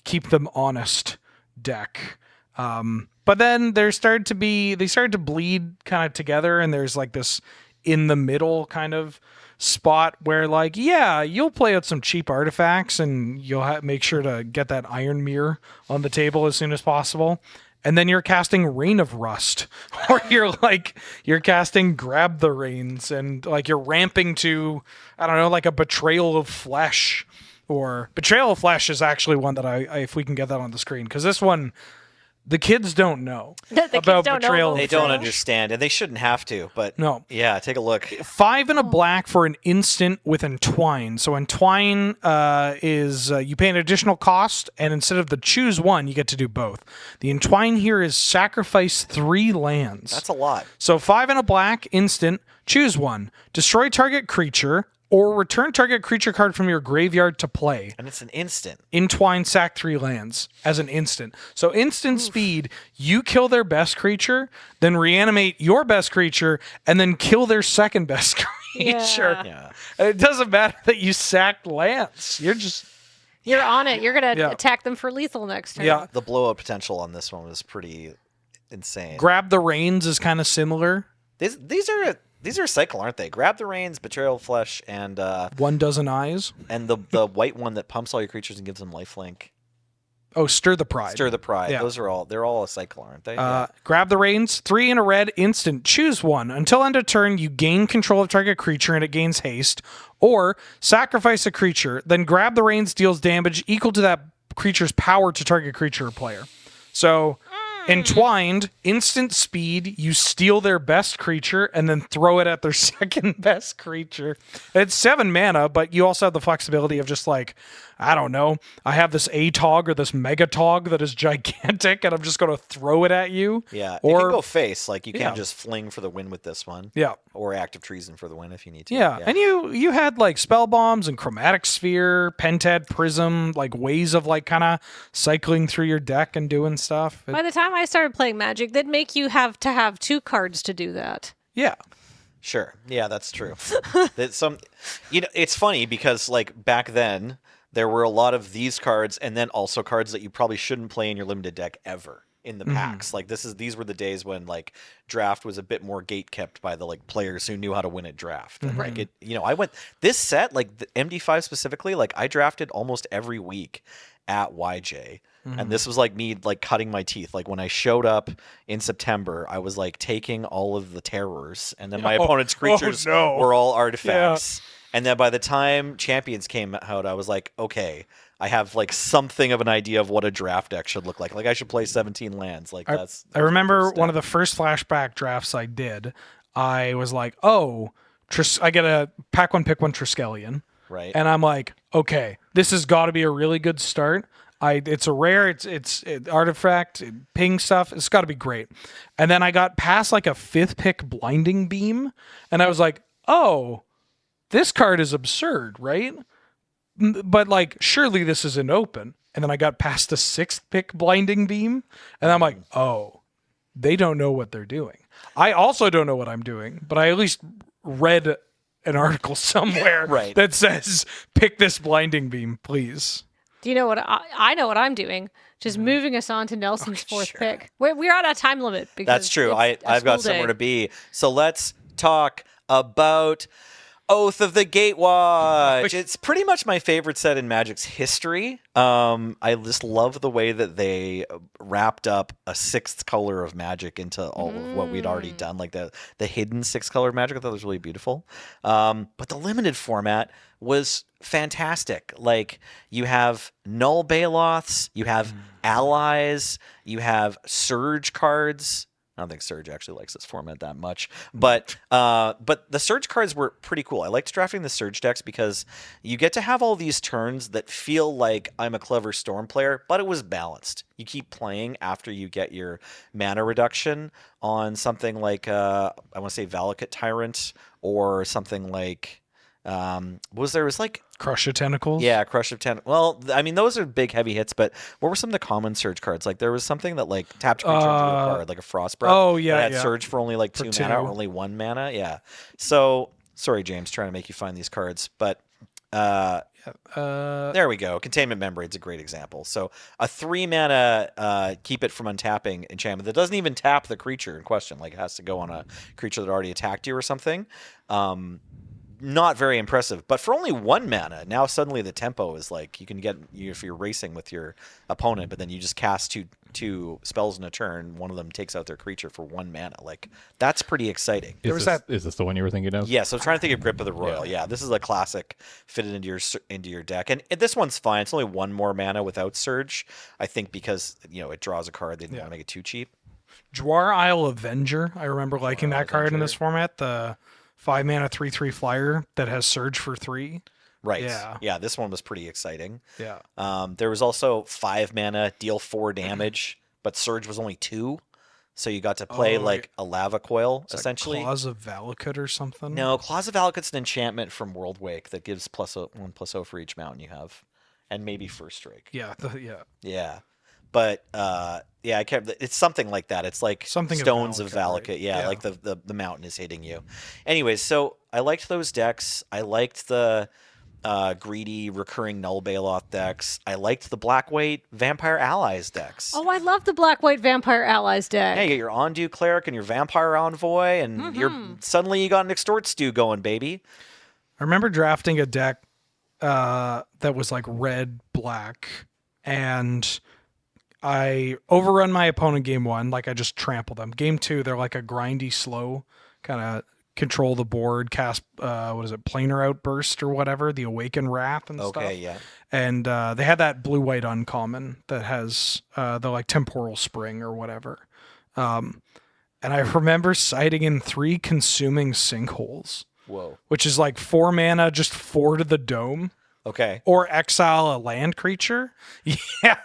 keep them honest deck? But then they started to bleed kind of together, and there's like this in the middle kind of spot where like, yeah, you'll play out some cheap artifacts and you'll make sure to get that Iron Mirror on the table as soon as possible. And then you're casting Reign of Rust, or you're casting Grab the Reins, and like you're ramping to, I don't know, like a Betrayal of Flesh, or Betrayal of Flesh is actually one that I if we can get that on the screen, because this one, the kids don't know about Betrayal. They don't understand, and they shouldn't have to. But no, yeah, take a look. 5 and a black for an instant with Entwine. So Entwine is you pay an additional cost, and instead of the choose one, you get to do both. The Entwine here is sacrifice 3 lands. That's a lot. So 5 and a black instant, choose one, destroy target creature, or return target creature card from your graveyard to play. And it's an instant. Entwine, sack 3 lands as an instant. So instant speed, you kill their best creature, then reanimate your best creature, and then kill their second best creature. Yeah. And it doesn't matter that you sacked lands. You're on it. You're going to attack them for lethal next turn. Yeah. The blowout potential on this one was pretty insane. Grab the Reins is kind of similar. These are cycle, aren't they? Grab the Reins, Betrayal of Flesh, and 1 dozen eyes. And the white one that pumps all your creatures and gives them lifelink. Oh, Stir the Pride. Stir the Pride. Yeah. They're all a cycle, aren't they? Grab the Reins, 3 in a red, instant. Choose one. Until end of turn, you gain control of target creature and it gains haste. Or sacrifice a creature, then grab the Reins deals damage equal to that creature's power to target creature or player. So Entwined, instant speed, you steal their best creature and then throw it at their second best creature. It's 7 mana, but you also have the flexibility of just like, I don't know, I have this A-Tog or this Megatog that is gigantic and I'm just going to throw it at you. Yeah, or it can go face. Like you can't just fling for the win with this one. Yeah. or active treason for the win if you need to. Yeah, and you had like spell bombs and chromatic sphere, pentad, prism, like ways of like kind of cycling through your deck and doing stuff. By the time I started playing Magic, they'd make you have to have 2 cards to do that. Yeah. Sure. Yeah, that's true. It's funny because like back then there were a lot of these cards and then also cards that you probably shouldn't play in your limited deck ever in the packs. Like these were the days when like draft was a bit more gate kept by the like players who knew how to win at draft. And like I went this set, like the MD5 specifically, like I drafted almost every week at YJ. And this was like me like cutting my teeth. Like when I showed up in September, I was like taking all of the terrors, and then my opponent's creatures were all artifacts. And then by the time Champions came out, I was like, okay, I have like something of an idea of what a draft deck should look like. Like I should play 17 lands. Like that's I remember one of the first flashback drafts I did. I was like, oh, I get a pack one, pick one Triskelion. Right. And I'm like, okay, this has got to be a really good start. It's a rare, it's artifact, ping stuff. It's got to be great. And then I got past like a 5th pick Blinding Beam, and I was like, oh, this card is absurd, right? But like, surely this isn't open. And then I got past the 6th pick Blinding Beam, and I'm like, oh, they don't know what they're doing. I also don't know what I'm doing, but I at least read an article somewhere that says, pick this Blinding Beam, please. Do you know what I know what I'm doing? Just moving us on to Nelson's 4th pick. We're on a time limit. Because that's true. I've got somewhere to be. So let's talk about Oath of the Gatewatch. It's pretty much my favorite set in Magic's history. I just love the way that they wrapped up a 6th color of Magic into all of what we'd already done, like the hidden 6th color of Magic. I thought it was really beautiful. But the limited format was fantastic. Like you have Null Baloths, you have allies, you have Surge cards. I don't think Surge actually likes this format that much, but the Surge cards were pretty cool. I liked drafting the Surge decks because you get to have all these turns that feel like I'm a clever Storm player, but it was balanced. You keep playing after you get your mana reduction on something like I want to say Valakut Tyrant or something like it was like Crush of Tentacles. Yeah, Crush of Tentacles. Well, I mean, those are big, heavy hits, but what were some of the common Surge cards? Like, there was something that, like, tapped creature into a card, like a Frostbreath. Oh, yeah, that had Surge for only, like, 2 mana or only 1 mana. Yeah. So, sorry, James, trying to make you find these cards, but there we go. Containment Membrane's a great example. So, a 3 mana keep it from untapping enchantment that doesn't even tap the creature in question. Like, it has to go on a creature that already attacked you or something. Not very impressive, but for only 1 mana, now suddenly the tempo is like you can get if you're racing with your opponent, but then you just cast two spells in a turn. One of them takes out their creature for 1 mana. Like that's pretty exciting. Is this the one you were thinking of? Yes, I was trying to think of Grip of the Royal. Yeah, this is a classic fitted into your deck, and this one's fine. It's only 1 more mana without Surge, I think, because it draws a card. They didn't want to make it too cheap. Jwar Isle Avenger. I remember liking that card in this format. The 5 mana 3/3 flyer that has Surge for 3. Right. Yeah. This one was pretty exciting. Yeah. There was also 5 mana, deal 4 damage, but Surge was only 2, so you got to play like a Lava Coil essentially. Like Claws of Valakut or something. No, Claws of Valakut's an enchantment from World Wake that gives +1/+0 for each mountain you have, and maybe First Strike. Yeah. Yeah. But I can't. It's something like that. It's like something Stones of Valakut. Right? Yeah, like the mountain is hitting you. Anyways, so I liked those decks. I liked the greedy recurring Null Baloth decks. I liked the black-white Vampire Allies decks. Oh, I love the black-white Vampire Allies deck. Yeah, you get your Ondu Cleric and your Vampire Envoy, and suddenly you got an Extort Stew going, baby. I remember drafting a deck that was like red-black, and I overrun my opponent game 1, like I just trample them. Game 2, they're like a grindy, slow, kind of control the board, cast, Planar Outburst or whatever, the Awaken Wrath and stuff. Okay, yeah. And they had that blue-white uncommon that has the like Temporal Spring or whatever. And I remember siding in 3 Consuming Sinkholes. Whoa. Which is like 4 mana, just 4 to the dome. Okay. Or exile a land creature. Yeah.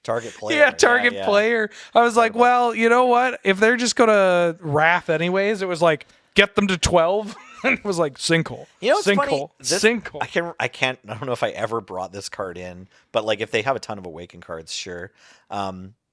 Target player. Yeah, target player. I was like, well, you know what? If they're just going to Wrath anyways, it was like get them to 12. And it was like sinkhole. You know what's funny? Sinkhole. This- Sinkhole. I don't know if I ever brought this card in, but like if they have a ton of Awaken cards, sure.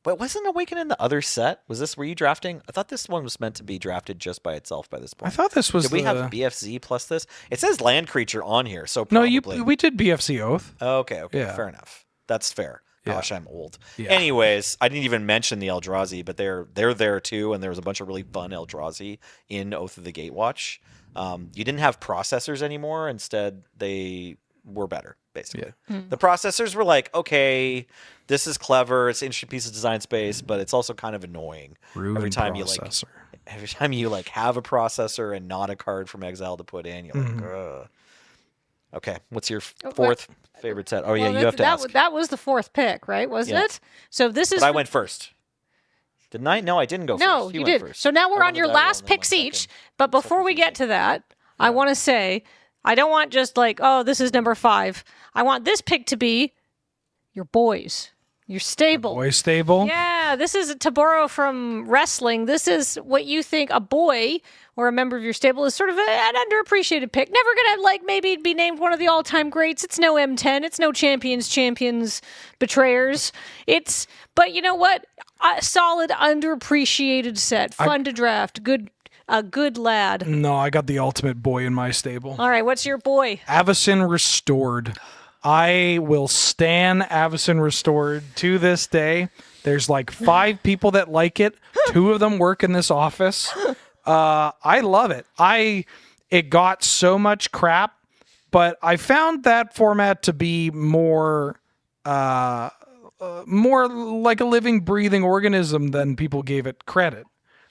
But wasn't Awaken in the other set? Were you drafting? I thought this one was meant to be drafted just by itself by this point. I thought this was Did we have BFZ plus this? It says land creature on here, so No, probably. we did BFC Oath. Okay, Yeah. fair enough. That's fair. Yeah. Gosh, I'm old. Yeah. Anyways, I didn't even mention the Eldrazi, but they're there too, and there was a bunch of really fun Eldrazi in Oath of the Gatewatch. You didn't have processors anymore. Instead, they were better, basically. The processors were like, okay, this is clever. It's an interesting piece of design space, but it's also kind of annoying. Every time you have a processor and not a card from Exile to put in, you're like, ugh. Okay, what's your fourth favorite set? Oh, yeah, you have to ask. That was the fourth pick, right? Wasn't Yeah. it? So this is. But I went first. Didn't I? No, I didn't go first. No, you went did. First. So now we're I on your wanted that last roll and then picks went each. second. But before we get to that, I want to say I don't want just like, oh, this is number 5. I want this pick to be your boys, your stable. Boy stable. Yeah, this is to borrow from wrestling. This is what you think a boy or a member of your stable is sort of an underappreciated pick. Never gonna like maybe be named one of the all-time greats. It's no M10. It's no champions, betrayers. But you know what? A solid underappreciated set. Fun to draft. A good lad. No, I got the ultimate boy in my stable. All right, what's your boy? Avacyn Restored. I will stan Avacyn Restored to this day. There's like 5 people that like it. 2 of them work in this office. I love it. It got so much crap, but I found that format to be more like a living, breathing organism than people gave it credit.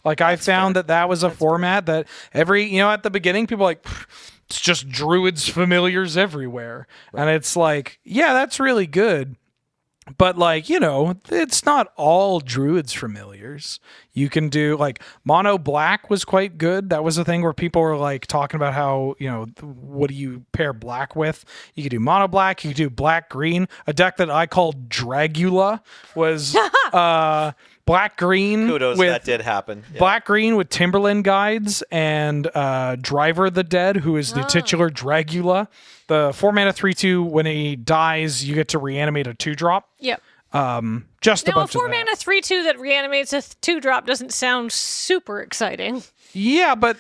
Like I found that was a format that at the beginning people were like, it's just druids familiars everywhere. Right. And it's like, yeah, that's really good. But like, it's not all druids familiars. You can do like mono black was quite good. That was a thing where people were like talking about how, what do you pair black with? You could do mono black, you could do black green. A deck that I called Dragula was black green. Kudos, that did happen. Yeah. Black green with Timberland Guides and Driver the Dead, who is the titular Dragula. The 4-mana 3/2, when he dies, you get to reanimate a 2-drop. Yep. Just a Now, a bunch of 4-mana 3/2 that reanimates a 2-drop doesn't sound super exciting. Yeah, but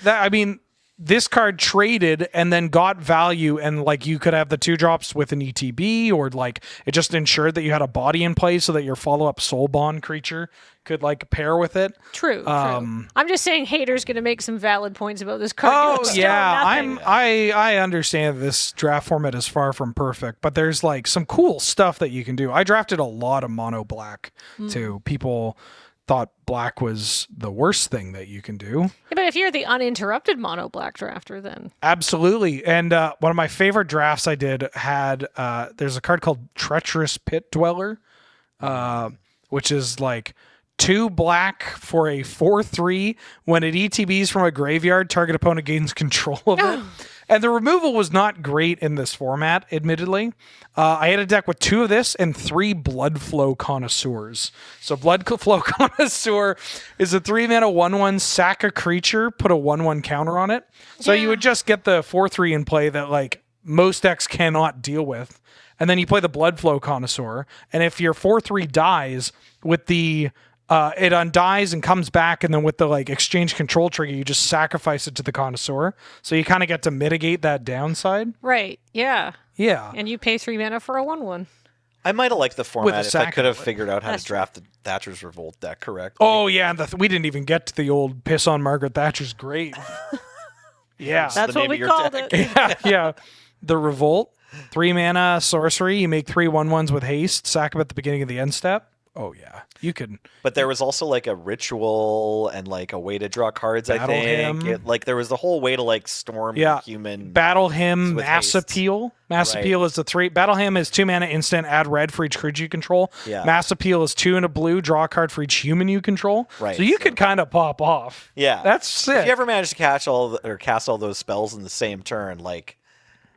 this card traded and then got value, and like you could have the 2-drops with an ETB, or like it just ensured that you had a body in play so that your follow-up soul bond creature could like pair with it. True. I'm just saying haters going to make some valid points about this card. Oh yeah, I understand this draft format is far from perfect, but there's like some cool stuff that you can do. I drafted a lot of mono black too. People thought black was the worst thing that you can do. Yeah, but if you're the uninterrupted mono black drafter, then absolutely. And one of my favorite drafts I did had there's a card called Treacherous Pit Dweller, which is like 2 black for a 4/3. When it ETBs from a graveyard, target opponent gains control of it. And the removal was not great in this format, admittedly. I had a deck with 2 of this and 3 Bloodflow Connoisseurs. So Bloodflow Connoisseur is a 3-mana 1/1, sack a creature, put a 1/1 counter on it. So you would just get the 4/3 in play that like most decks cannot deal with. And then you play the Bloodflow Connoisseur. And if your 4/3 dies with the it undies and comes back, and then with the like exchange control trigger, you just sacrifice it to the Connoisseur. So you kind of get to mitigate that downside. right, yeah. Yeah. And you pay 3 mana for a 1/1. I might have liked the format if I sack could have of it. figured out how That's to draft the Thatcher's Revolt deck correctly. Oh yeah, and we didn't even get to the old piss on Margaret Thatcher's grave. Yeah. That's the what name we of your called deck. it. yeah. The Revolt, 3-mana sorcery. You make 3 1/1s with haste. Sack them at the beginning of the end step. Oh yeah, you can. But there was also like a ritual and like a way to draw cards. Battle I think Hymn. like there was the whole way to like storm human. Battle Hymn, with Mass haste. Appeal. Mass Right. Appeal is the 3. Battle Hymn is 2 mana instant. Add red for each creature you control. Yeah. Mass Appeal is 2 and a blue. Draw a card for each human you control. Right, So you so- could kind of pop off. Yeah, That's sick. If you ever manage to cast all those spells in the same turn, like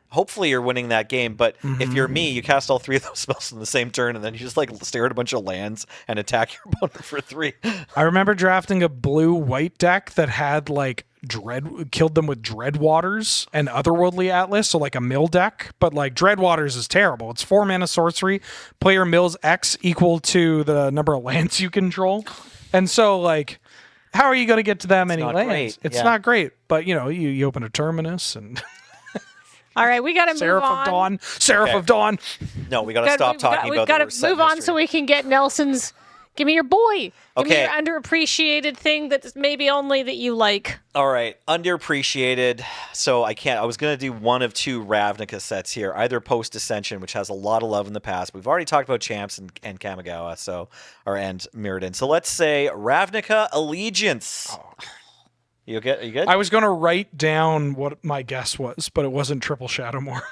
hopefully you're winning that game. But if you're me, you cast all 3 of those spells in the same turn, and then you just like stare at a bunch of lands and attack your opponent for 3. I remember drafting a blue-white deck that had like killed them with Dreadwaters and Otherworldly Atlas, so like a mill deck. But like Dreadwaters is terrible. It's 4 mana sorcery. Player mills X equal to the number of lands you control, and so like, how are you going to get to that many not lands? great. It's Yeah. not great. But you open a Terminus and All right, we got to move Seraph on. of Dawn. Seraph Okay. of Dawn. No, we got to stop talking We've about got the to set move on history. so we can get Nelson's. Give me your boy. Give me Okay. your underappreciated thing that's maybe only that you like. All right, underappreciated. So I was going to do one of 2 Ravnica sets here, either Post Ascension, which has a lot of love in the past. We've already talked about Champs and Kamigawa, and Mirrodin. So let's say Ravnica Allegiance. You good? I was going to write down what my guess was, but it wasn't Triple Shadowmoor.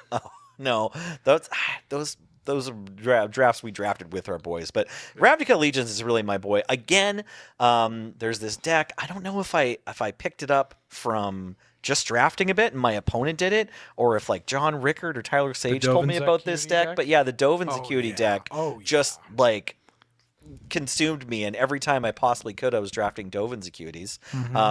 No, those are drafts we drafted with our boys. But Ravnica Allegiance is really my boy. Again, there's this deck. I don't know if I picked it up from just drafting a bit and my opponent did it, or if like John Rickard or Tyler Sage told me about this deck. But yeah, the Dovin's Acuity deck just like consumed me, and every time I possibly could, I was drafting Dovin's Acuities.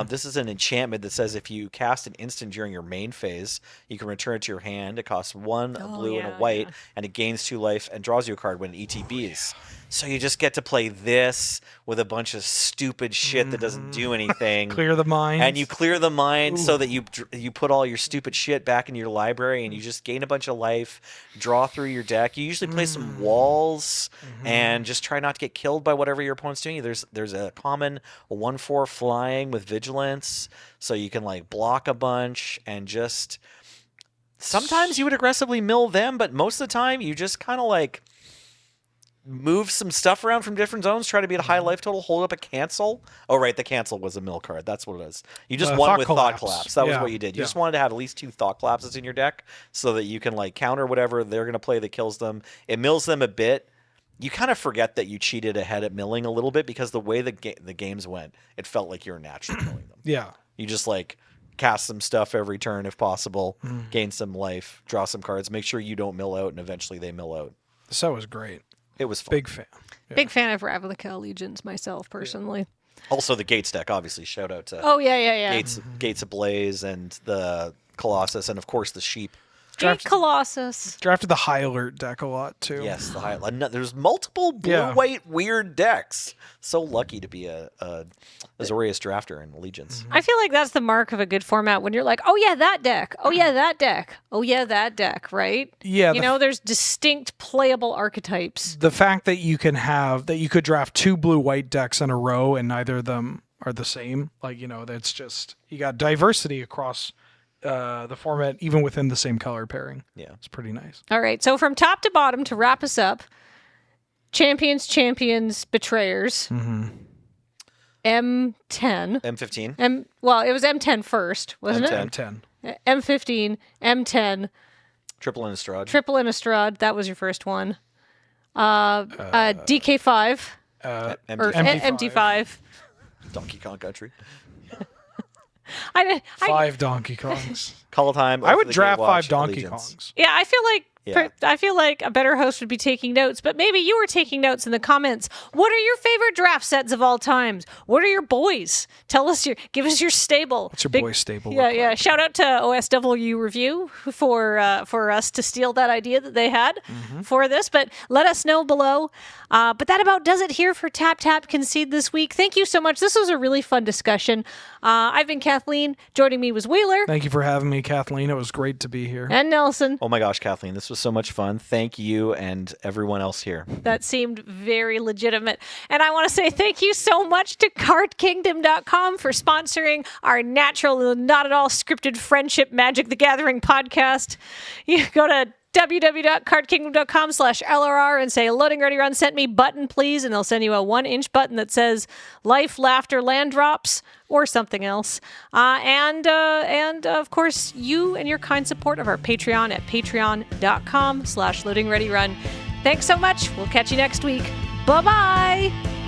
This is an enchantment that says if you cast an instant during your main phase, you can return it to your hand. It costs 1, a blue, and a white, and it gains 2 life and draws you a card when it ETBs. So you just get to play this with a bunch of stupid shit that doesn't do anything. Clear the mind. And you clear the mind so that you put all your stupid shit back in your library, and you just gain a bunch of life, draw through your deck. You usually play some walls and just try not to get killed by whatever your opponent's doing. There's a common 1/4 flying with vigilance, so you can like block a bunch and just. Sometimes you would aggressively mill them, but most of the time you just kind of like move some stuff around from different zones, try to be at a high life total, hold up a cancel. Oh, right, the cancel was a mill card. That's what it is. You just won with Thought Collapse. That was what you did. You just wanted to have at least 2 Thought Collapses in your deck so that you can like counter whatever they're going to play that kills them. It mills them a bit. You kind of forget that you cheated ahead at milling a little bit because the way the games went, it felt like you were naturally milling them. Yeah. You just like cast some stuff every turn if possible, gain some life, draw some cards, make sure you don't mill out, and eventually they mill out. The set was great. It was fun. Big fan. Yeah. Big fan of Ravnica Allegiance myself, personally. Also, the Gates deck, obviously. Shout out to Oh, yeah. Gates Ablaze and the Colossus, and of course the Sheep. Gate Colossus. Drafted the High Alert deck a lot too. Yes, the high. There's multiple blue-white weird decks. So lucky to be a Azorius drafter in Allegiance. I feel like that's the mark of a good format when you're like, oh yeah, that deck. Oh yeah, that deck. Oh yeah, that deck, right? Yeah. You know, there's distinct playable archetypes. The fact that you could draft 2 blue-white decks in a row and neither of them are the same. Like, that's just, you got diversity across the format, even within the same color pairing. Yeah. It's pretty nice. All right, so from top to bottom, to wrap us up, champions, betrayers, M10. M15. Well, it was M10 first, wasn't M10. it? M15, M10, Triple Innistrad. Triple Innistrad. That was your first one. DK5 or MD5. MD5. Donkey Kong Country. 5 Donkey Kongs. Call time. I Over would the draft 5 Gatewatch, Donkey Allegiance. Kongs. Yeah, I feel like Yeah. I feel like a better host would be taking notes, but maybe you were taking notes in the comments. What are your favorite draft sets of all times? What are your boys? Give us your stable. What's your boy stable? Yeah, look yeah. like? Shout out to OSW Review for us to steal that idea that they had for this. But let us know below. But that about does it here for Tap Tap Concede this week. Thank you so much. This was a really fun discussion. I've been Kathleen. Joining me was Wheeler Thank you for having me, Kathleen. It was great to be here. and Nelson. Oh my gosh, Kathleen, this was so much fun. Thank you and everyone else here. That seemed very legitimate. And I want to say thank you so much to CardKingdom.com for sponsoring our natural, not at all scripted friendship Magic the Gathering podcast. You go to www.cardkingdom.com/LRR and say loading ready run sent me button please, and they'll send you a 1-inch button that says life, laughter, land drops, or something else. And of course, you and your kind support of our Patreon at patreon.com/loading ready run. Thanks so much. We'll catch you next week. Bye-bye.